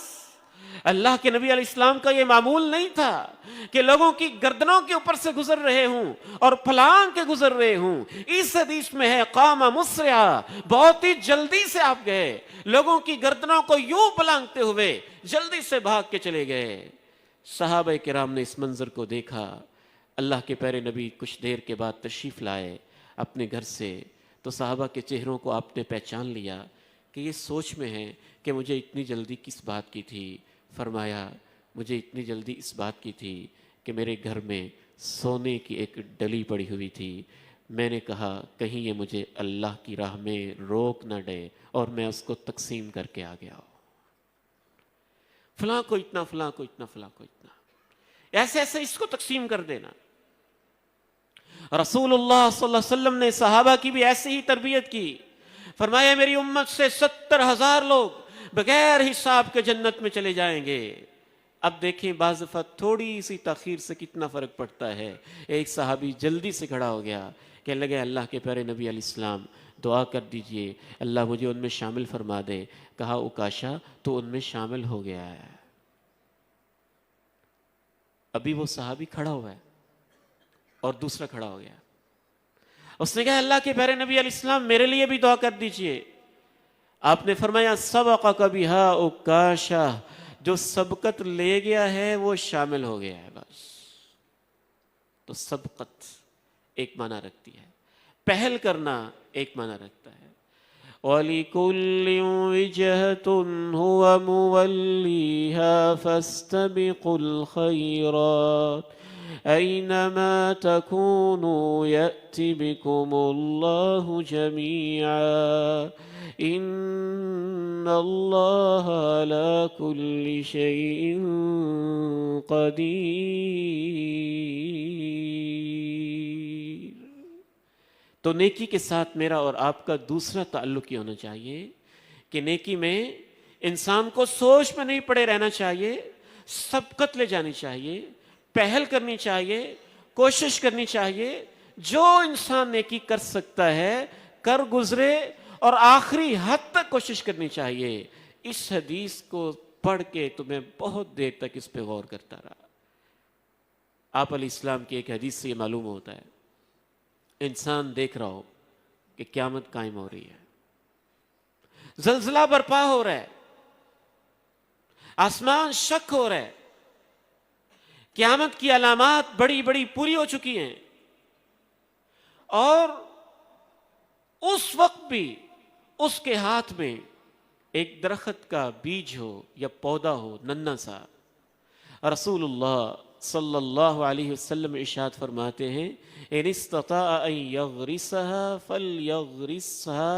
اللہ کے نبی علیہ السلام کا یہ معمول نہیں تھا کہ لوگوں کی گردنوں کے اوپر سے گزر رہے ہوں اور پھلانگ کے گزر رہے ہوں. اس حدیث میں ہے قام مسرعا, بہت ہی جلدی سے آپ گئے, لوگوں کی گردنوں کو یوں پھلانگتے ہوئے جلدی سے بھاگ کے چلے گئے. صحابہ کرام نے اس منظر کو دیکھا. اللہ کے پیارے نبی کچھ دیر کے بعد تشریف لائے اپنے گھر سے, تو صحابہ کے چہروں کو آپ نے پہچان لیا کہ یہ سوچ میں ہے کہ مجھے اتنی جلدی کس بات کی تھی. فرمایا مجھے اتنی جلدی اس بات کی تھی کہ میرے گھر میں سونے کی ایک ڈلی پڑی ہوئی تھی, میں نے کہا کہیں یہ مجھے اللہ کی راہ میں روک نہ دے اور میں اس کو تقسیم کر کے آ گیا ہوں. فلاں کو اتنا, فلاں کو اتنا, فلاں کو اتنا, ایسے ایسے اس کو تقسیم کر دینا. رسول اللہ صلی اللہ علیہ وسلم نے صحابہ کی بھی ایسے ہی تربیت کی. فرمایا میری امت سے 70,000 لوگ بغیر حساب کے جنت میں چلے جائیں گے. اب دیکھیں بعض دفعہ تھوڑی سی تاخیر سے کتنا فرق پڑتا ہے. ایک صحابی جلدی سے کھڑا ہو گیا, کہنے لگے اللہ کے پیارے نبی علیہ السلام دعا کر دیجئے اللہ مجھے ان میں شامل فرما دے. کہا اوکاشا تو ان میں شامل ہو گیا ہے. ابھی وہ صحابی کھڑا ہوا ہے اور دوسرا کھڑا ہو گیا. اس نے کہا اللہ کے پیارے نبی علیہ السلام میرے لیے بھی دعا کر دیجئے. آپ نے فرمایا سبقک بہا اوکاشا, جو سبقت لے گیا ہے وہ شامل ہو گیا ہے بس. تو سبقت ایک معنی رکھتی ہے, پہل کرنا ایک معنی رکھتا ہے. وَلِكُلٍّ وِجْهَةٌ هُوَ مُوَلِّيهَا فَاسْتَبِقُوا الْخَيْرَاتِ أَيْنَمَا تَكُونُوا يَأْتِ بِكُمُ اللَّهُ جَمِيعًا إِنَّ اللَّهَ عَلَى كُلِّ شَيْءٍ قَدِيرٌ. تو نیکی کے ساتھ میرا اور آپ کا دوسرا تعلق یہ ہونا چاہیے کہ نیکی میں انسان کو سوچ میں نہیں پڑے رہنا چاہیے, سبقت لے جانی چاہیے, پہل کرنی چاہیے, کوشش کرنی چاہیے. جو انسان نیکی کر سکتا ہے کر گزرے اور آخری حد تک کوشش کرنی چاہیے. اس حدیث کو پڑھ کے تو میں بہت دیر تک اس پہ غور کرتا رہا. آپ علیہ السلام کی ایک حدیث سے یہ معلوم ہوتا ہے, انسان دیکھ رہا ہو کہ قیامت قائم ہو رہی ہے, زلزلہ برپا ہو رہا ہے, آسمان شک ہو رہا ہے, قیامت کی علامات بڑی بڑی پوری ہو چکی ہیں, اور اس وقت بھی اس کے ہاتھ میں ایک درخت کا بیج ہو یا پودا ہو ننھا سا. رسول اللہ صلی اللہ علیہ وسلم ارشاد فرماتے ہیں ان استطاع ان یغرسها فلیغرسها.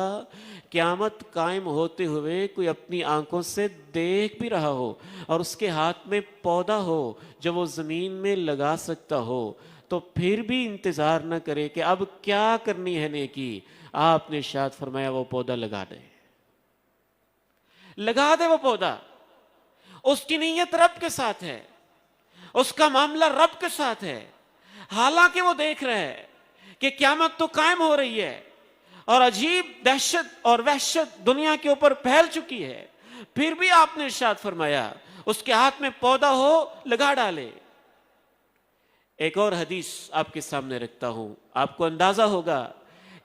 قیامت قائم ہوتے ہوئے کوئی اپنی آنکھوں سے دیکھ بھی رہا ہو اور اس کے ہاتھ میں پودا ہو جو وہ زمین میں لگا سکتا ہو, تو پھر بھی انتظار نہ کرے کہ اب کیا کرنی ہے نیکی. آپ نے ارشاد فرمایا وہ پودا لگا دے, لگا دے وہ پودا. اس کی نیت رب کے ساتھ ہے, اس کا معاملہ رب کے ساتھ ہے. حالانکہ وہ دیکھ رہا ہے کہ قیامت تو قائم ہو رہی ہے اور عجیب دہشت اور وحشت دنیا کے اوپر پھیل چکی ہے, پھر بھی آپ نے ارشاد فرمایا اس کے ہاتھ میں پودا ہو لگا ڈالے. ایک اور حدیث آپ کے سامنے رکھتا ہوں, آپ کو اندازہ ہوگا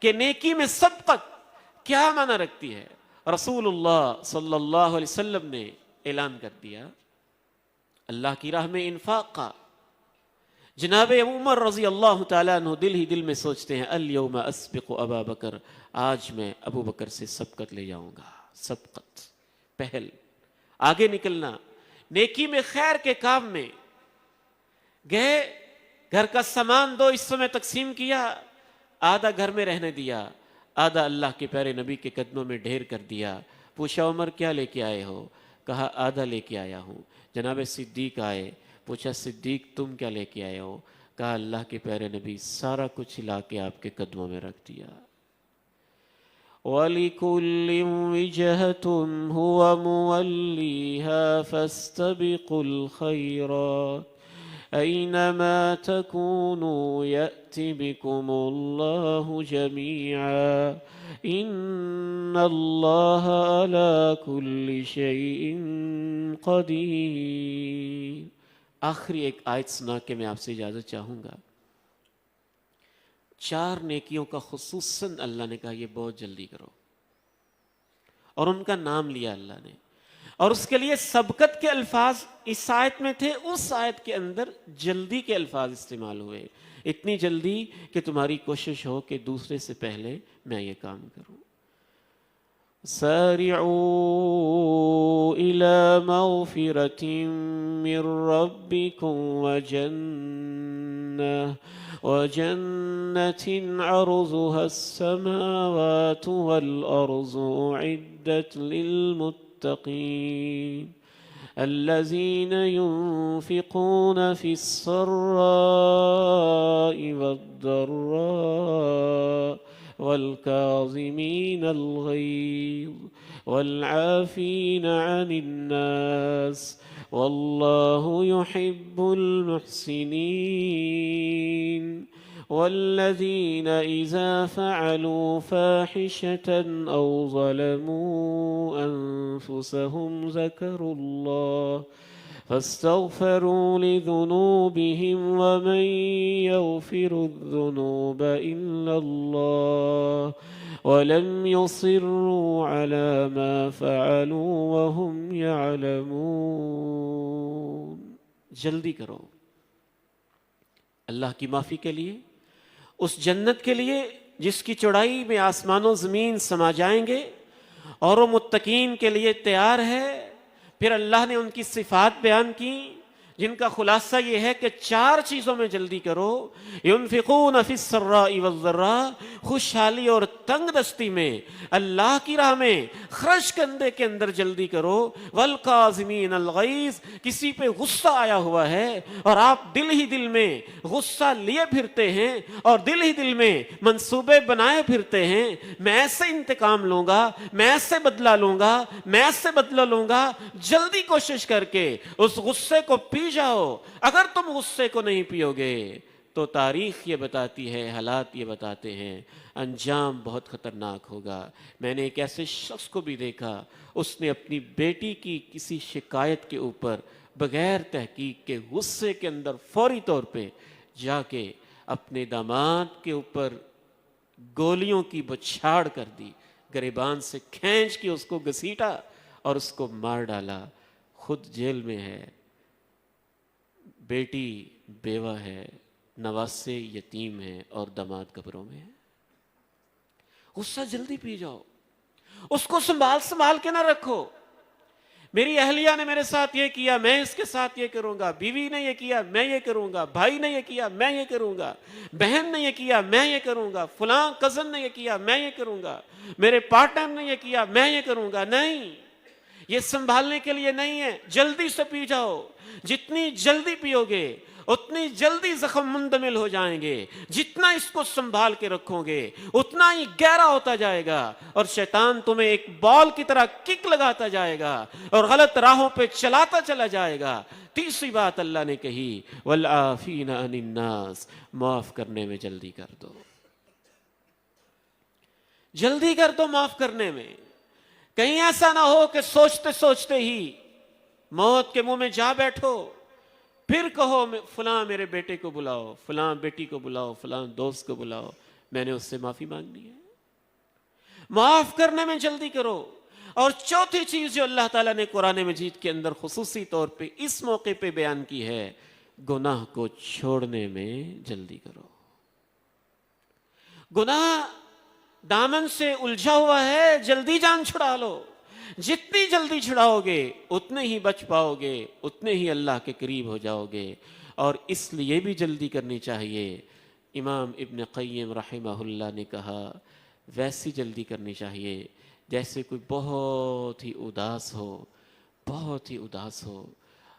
کہ نیکی میں سبقت کیا معنی رکھتی ہے. رسول اللہ صلی اللہ علیہ وسلم نے اعلان کر دیا اللہ کی راہ میں انفاق کا, جناب عمر رضی اللہ تعالیٰ عنہ دل ہی دل میں سوچتے ہیں الیوم اسبق ابا بکر، آج میں ابو بکر سے سبقت لے جاؤں گا. سبقت، پہل، آگے نکلنا، نیکی میں، خیر کے کام میں. گئے، گھر کا سامان دو حصوں میں تقسیم کیا، آدھا گھر میں رہنے دیا، آدھا اللہ کے پیارے نبی کے قدموں میں ڈھیر کر دیا. پوچھا عمر کیا لے کے آئے ہو؟ کہا آدھا لے کے آیا ہوں. جناب صدیق آئے، پوچھا صدیق تم کیا لے کے آئے ہو؟ کہا اللہ کے پیارے نبی سارا کچھ لا کے آپ کے قدموں میں رکھ دیا. وَلِكُلٍّ وِجْهَةٌ هُوَ مُوَلِّيهَا فَاسْتَبِقُوا الْخَيْرَاتِ أَيْنَمَا تَكُونُوا يَأْتِ بِكُمُ اللَّهُ جَمِيعًا إِنَّ اللَّهَ عَلَى كُلِّ شَيْءٍ قَدِيرٌ. آخری ایک آیت سنا کے میں آپ سے اجازت چاہوں گا. 4 نیکیوں کا خصوصاً اللہ نے کہا یہ بہت جلدی کرو، اور ان کا نام لیا اللہ نے، اور اس کے لیے سبقت کے الفاظ اس آیت میں تھے، اس آیت کے اندر جلدی کے الفاظ استعمال ہوئے. اتنی جلدی کہ تمہاری کوشش ہو کہ دوسرے سے پہلے میں یہ کام کروں. سارعوا إلى مغفرة من ربكم وجنة عرضها السماوات والأرض أعدت للمتقين الذين ينفقون في السراء والضراء والكاظمين الغيظ والعافين عن الناس والله يحب المحسنين والذين إذا فعلوا فاحشة أو ظلموا أنفسهم ذكروا الله فاستغفروا لذنوبهم ومن يغفر الذنوب إلا الله ولم يصروا على ما فعلوا وهم يعلمون. جلدی کرو اللہ کی معافی کے لیے، اس جنت کے لیے جس کی چوڑائی میں آسمان و زمین سما جائیں گے، اور وہ متقین کے لیے تیار ہے. پھر اللہ نے ان کی صفات بیان کی جن کا خلاصہ یہ ہے کہ 4 چیزوں میں جلدی کرو. ينفقون فی السراء والضراء، خوشحالی اور تنگ دستی میں اللہ کی راہ میں خرچ کرنے کے اندر جلدی کرو. والکاظمین الغیظ، کسی پہ غصہ آیا ہوا ہے اور آپ دل ہی دل میں غصہ لیے پھرتے ہیں اور دل ہی دل میں منصوبے بنائے پھرتے ہیں، میں ایسے انتقام لوں گا، میں ایسے بدلہ لوں گا، میں ایسے بدلہ لوں گا. جلدی کوشش کر کے اس غصے کو پی جاؤ. اگر تم غصے کو نہیں پیو گے تو تاریخ یہ بتاتی ہے، حالات یہ بتاتے ہیں، انجام بہت خطرناک ہوگا. میں نے ایک ایسے شخص کو بھی دیکھا، اس نے اپنی بیٹی کی کسی شکایت کے اوپر بغیر تحقیق کے غصے کے اندر فوری طور پہ جا کے اپنے داماد کے اوپر گولیوں کی بچھاڑ کر دی، گریبان سے کھینچ کے اس کو گھسیٹا اور اس کو مار ڈالا. خود جیل میں ہے، بیٹی بیوہ ہے، نواسے یتیم ہیں اور داماد قبروں میں ہے. غصہ جلدی پی جاؤ، اس کو سنبھال کے نہ رکھو. میری اہلیہ نے میرے ساتھ یہ کیا، میں اس کے ساتھ یہ کروں گا. بیوی نے یہ کیا، میں یہ کروں گا. بھائی نے یہ کیا، میں یہ کروں گا. بہن نے یہ کیا، میں یہ کروں گا. فلاں کزن نے یہ کیا، میں یہ کروں گا. میرے پارٹنر نے یہ کیا، میں یہ کروں گا. نہیں، یہ سنبھالنے کے لیے نہیں ہے. جلدی سے پی جاؤ. جتنی جلدی پیو گے اتنی جلدی زخم مندمل ہو جائیں گے. جتنا اس کو سنبھال کے رکھو گے اتنا ہی گہرا ہوتا جائے گا، اور شیطان تمہیں ایک بال کی طرح کک لگاتا جائے گا اور غلط راہوں پہ چلاتا چلا جائے گا. تیسری بات اللہ نے کہی والعافین عن الناس، معاف کرنے میں جلدی کر دو. جلدی کر دو معاف کرنے میں. کہیں ایسا نہ ہو کہ سوچتے سوچتے ہی موت کے منہ میں جا بیٹھو، پھر کہو فلاں میرے بیٹے کو بلاؤ، فلاں بیٹی کو بلاؤ، فلاں دوست کو بلاؤ، میں نے اس سے معافی مانگنی ہے. معاف کرنے میں جلدی کرو. اور چوتھی چیز جو اللہ تعالیٰ نے قرآن مجید کے اندر خصوصی طور پہ اس موقع پہ بیان کی ہے، گناہ کو چھوڑنے میں جلدی کرو۔ گناہ دامن سے الجھا ہوا ہے، جلدی جان چھڑا لو۔ جتنی جلدی چھڑاؤ گے اتنے ہی بچ پاؤ گے، اتنے ہی اللہ کے قریب ہو جاؤ گے۔ اور اس لیے بھی جلدی کرنی چاہیے۔ امام ابن قیم رحمہ اللہ نے کہا ویسی جلدی کرنی چاہیے جیسے کوئی بہت ہی اداس ہو، بہت ہی اداس ہو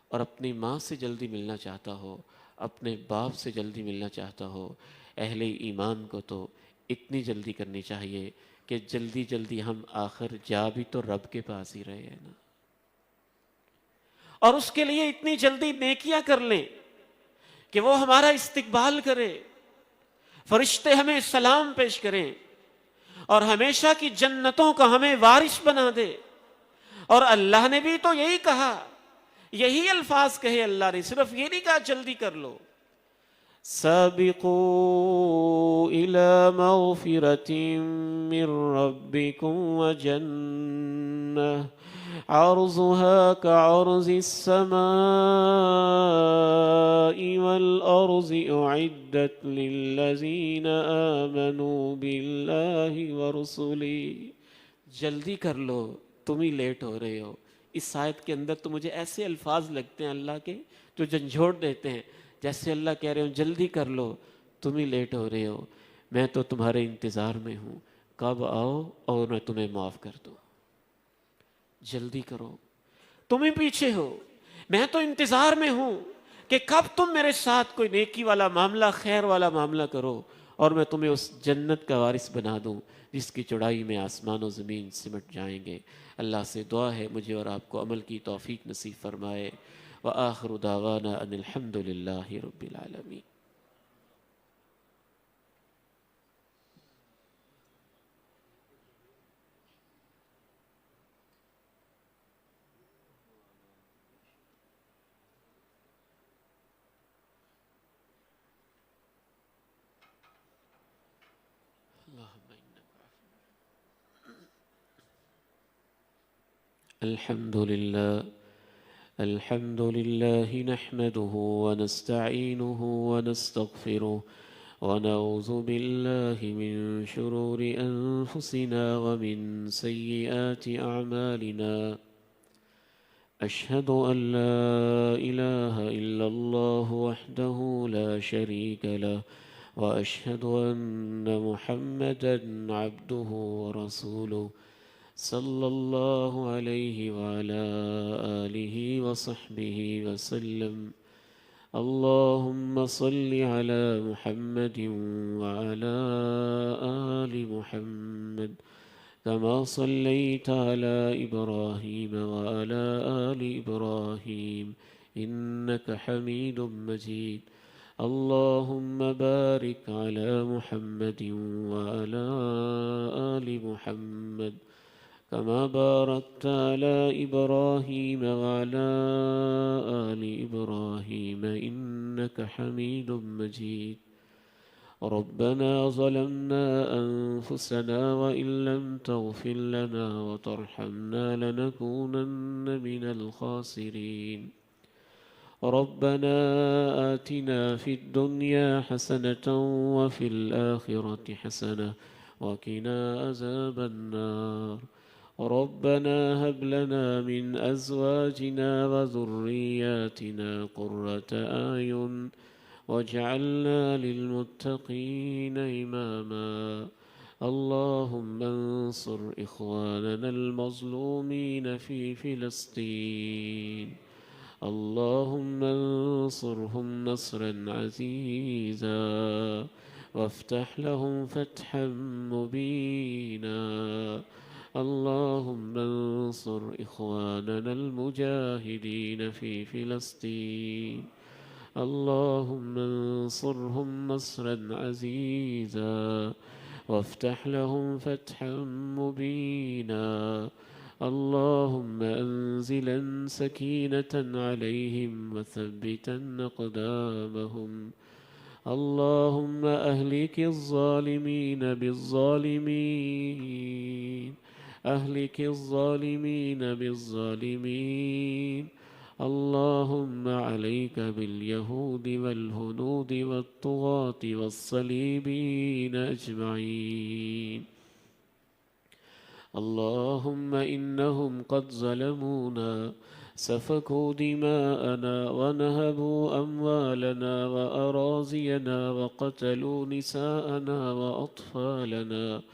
اور اپنی ماں سے جلدی ملنا چاہتا ہو، اپنے باپ سے جلدی ملنا چاہتا ہو۔ اہل ایمان کو تو اتنی جلدی کرنی چاہیے کہ جلدی جلدی ہم آخر جا بھی تو رب کے پاس ہی رہے ہیں نا، اور اس کے لیے اتنی جلدی نیکیاں کر لیں کہ وہ ہمارا استقبال کرے، فرشتے ہمیں سلام پیش کریں اور ہمیشہ کی جنتوں کا ہمیں وارث بنا دے۔ اور اللہ نے بھی تو یہی کہا، یہی الفاظ کہے اللہ نے، صرف یہ نہیں کہا جلدی کر لو۔ سابقوا إلى مغفرة من ربكم وجنة عرضها كعرض السماء والأرض أعدت للذين آمنوا بالله ورسله۔ جلدی کر لو، تم ہی لیٹ ہو رہے ہو۔ اس آیت کے اندر تو مجھے ایسے الفاظ لگتے ہیں اللہ کے جو جھنجھوڑ دیتے ہیں، جیسے اللہ کہہ رہے ہو جلدی کر لو، تم ہی لیٹ ہو رہے ہو، میں تو تمہارے انتظار میں ہوں، کب آؤ اور میں تمہیں معاف کر دوں۔ جلدی کرو، تم ہی پیچھے ہو، میں تو انتظار میں ہوں کہ کب تم میرے ساتھ کوئی نیکی والا معاملہ، خیر والا معاملہ کرو اور میں تمہیں اس جنت کا وارث بنا دوں جس کی چوڑائی میں آسمان و زمین سمٹ جائیں گے۔ اللہ سے دعا ہے مجھے اور آپ کو عمل کی توفیق نصیب فرمائے۔ وآخر دعوانا ان الحمد للہ رب العالمین۔ الحمد لله، الحمد لله نحمده ونستعينه ونستغفره ونعوذ بالله من شرور أنفسنا ومن سيئات أعمالنا، أشهد أن لا إله إلا الله وحده لا شريك له، وأشهد أن محمدًا عبده ورسوله، صلى الله عليه وعلى آله وصحبه وسلم۔ اللهم صل على محمد وعلى آل محمد كما صليت على إبراهيم وعلى آل إبراهيم إنك حميد مجيد۔ اللهم بارك على محمد وعلى آل محمد كما باركت على إبراهيم وعلى آل إبراهيم إنك حميد مجيد۔ ربنا ظلمنا أنفسنا وإن لم تغفر لنا وترحمنا لنكونن من الخاسرين۔ ربنا آتنا في الدنيا حسنة وفي الآخرة حسنة وقنا عذاب النار۔ ربنا هب لنا من أزواجنا وذرياتنا قرة أعين واجعلنا للمتقين إماما۔ اللهم انصر إخواننا المظلومين في فلسطين، اللهم انصرهم نصرا عزيزا وافتح لهم فتحا مبينا۔ اللهم انصر إخواننا المجاهدين في فلسطين، اللهم انصرهم نصرا عزيزا وافتح لهم فتحا مبينا۔ اللهم أنزلا سكينة عليهم وثبتا أقدامهم۔ اللهم أهلك الظالمين بالظالمين، أهلك الظالمين بالظالمين۔ اللهم عليك باليهود والهنود والطغاة والصليبيين أجمعين. اللهم إنهم قد ظلمونا، سفكوا دماءنا ونهبوا أموالنا وأراضينا وقتلوا نساءنا وأطفالنا